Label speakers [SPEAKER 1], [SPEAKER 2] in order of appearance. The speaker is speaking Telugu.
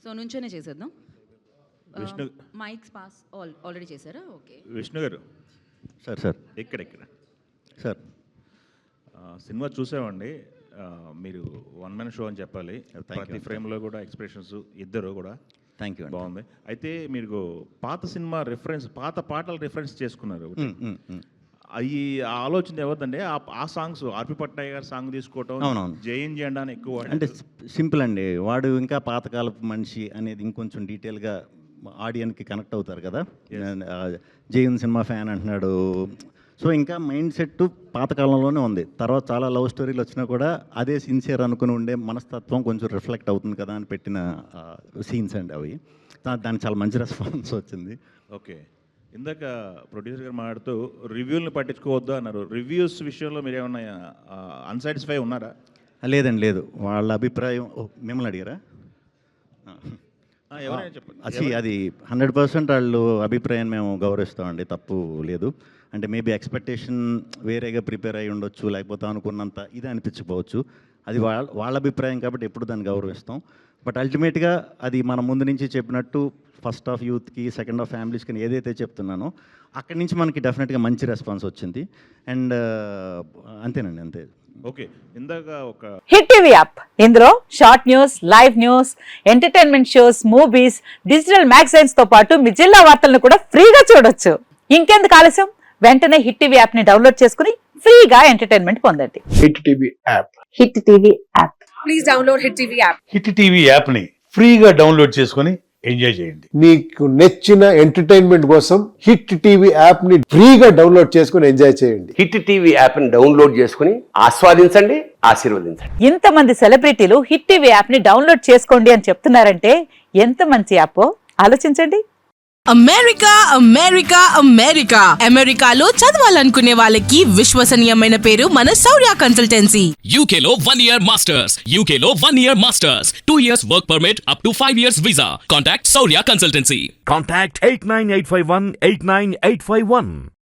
[SPEAKER 1] సో నుంచోనే చేసేద్దాం.
[SPEAKER 2] విష్ణు
[SPEAKER 1] మైక్స్ పాస్ ఆల్రెడీ చేశారా? ఓకే.
[SPEAKER 2] విష్ణు గారు
[SPEAKER 3] సార్
[SPEAKER 2] ఇక్కడ
[SPEAKER 3] సార్
[SPEAKER 2] సినిమా చూసామండి. మీరు వన్ మ్యాన్ షో అని చెప్పాలి. ప్రతి ఫ్రేమ్లో కూడా ఎక్స్ప్రెషన్స్ ఇద్దరు కూడా
[SPEAKER 3] థ్యాంక్ యూ.
[SPEAKER 2] బాగుంది. అయితే మీరు పాత సినిమా రిఫరెన్స్, పాత పాటలు రిఫరెన్స్ చేసుకున్నారు. అవి ఆ ఆలోచన ఎవరిదండి? ఆ సాంగ్స్ ఆర్పి పట్నాయక్ గారు సాంగ్ తీసుకోవటం,
[SPEAKER 3] అవునవును,
[SPEAKER 2] జైన్ జెండా అని ఎక్కువ
[SPEAKER 3] అంటే సింపుల్ అండి. వాడు ఇంకా పాతకాలపు మనిషి అనేది ఇంకొంచెం డీటెయిల్గా ఆడియన్కి కనెక్ట్ అవుతారు కదా. జైన్ సినిమా ఫ్యాన్ అంటున్నాడు. సో ఇంకా మైండ్ సెట్ పాతకాలంలోనే ఉంది. తర్వాత చాలా లవ్ స్టోరీలు వచ్చినా కూడా అదే సిన్సియర్ అనుకుని ఉండే మనస్తత్వం కొంచెం రిఫ్లెక్ట్ అవుతుంది కదా అని పెట్టిన సీన్స్ అండి అవి. దానికి చాలా మంచి రెస్పాన్స్ వచ్చింది.
[SPEAKER 2] ఓకే. ఇందాక ప్రొడ్యూసర్ గారు మాట్లాడుతూ రివ్యూలను పట్టించుకోవద్దు అన్నారు. రివ్యూస్ విషయంలో మీరు ఏమన్నా అన్సాటిస్ఫై ఉన్నారా?
[SPEAKER 3] లేదండి, లేదు. వాళ్ళ అభిప్రాయం మిమ్మల్ని అడిగారా?
[SPEAKER 2] ఎవరైనా చెప్పండి.
[SPEAKER 3] అది 100% వాళ్ళు అభిప్రాయాన్ని మేము గౌరవిస్తామండి, తప్పు లేదు. అంటే మేబీ ఎక్స్పెక్టేషన్ వేరేగా ప్రిపేర్ అయ్యి ఉండొచ్చు, లేకపోతే అనుకున్నంత ఇది అనిపించకపోవచ్చు. అది వాళ్ళ అభిప్రాయం కాబట్టి ఎప్పుడు దాన్ని గౌరవిస్తాం. బట్ అల్టిమేట్గా అది మనం ముందు నుంచి చెప్పినట్టు ఫస్ట్ హాఫ్ యూత్కి, సెకండ్ హాఫ్ ఫ్యామిలీస్కి ఏదైతే చెప్తున్నానో అక్కడి నుంచి మనకి డెఫినెట్గా మంచి రెస్పాన్స్ వచ్చింది. అండ్ అంతేనండి, అంతే.
[SPEAKER 2] ఓకే. ఇందాక ఒక
[SPEAKER 4] హిట్ టీవీ యాప్, ఇందులో short news, live news, entertainment shows, movies, digital magazines తో పాటు మీ జిల్లా వార్తలను కూడా ఫ్రీగా చూడొచ్చు. ఇంకెందుకు ఆలస్యం, వెంటనే హిట్ టీవీ యాప్ ని డౌన్లోడ్ చేసుకుని ఫ్రీగా ఎంటర్టైన్మెంట్ పొందండి.
[SPEAKER 5] Hit TV app,
[SPEAKER 4] hit TV app,
[SPEAKER 6] please download hit TV app.
[SPEAKER 5] Hit TV app ని ఫ్రీగా డౌన్లోడ్ చేసుకుని ఎంజాయ్ చేయండి.
[SPEAKER 7] మీకు నచ్చిన ఎంటర్టైన్మెంట్ కోసం హిట్ టీవీ యాప్ ని ఫ్రీగా డౌన్లోడ్ చేసుకుని ఎంజాయ్ చేయండి.
[SPEAKER 8] హిట్ టీవీ యాప్ ని డౌన్లోడ్ చేసుకుని ఆస్వాదించండి, ఆశీర్వదించండి.
[SPEAKER 4] ఇంతమంది సెలబ్రిటీలు హిట్ టీవీ యాప్ ని డౌన్లోడ్ చేసుకోండి అని చెప్తున్నారంటే ఎంత మంచి యాప్ ఆలోచించండి.
[SPEAKER 6] అమెరికా అమెరికా అమెరికా అమెరికాలో చదవాలనుకునే వాళ్ళకి విశ్వసనీయమైన పేరు మన శౌర్య కన్సల్టెన్సీ.
[SPEAKER 9] UK లో 1 year masters, UK లో 1 year masters, 2 years work permit up to 5 years visa. Contact Saurya Consultancy.
[SPEAKER 10] Contact 89851 89851.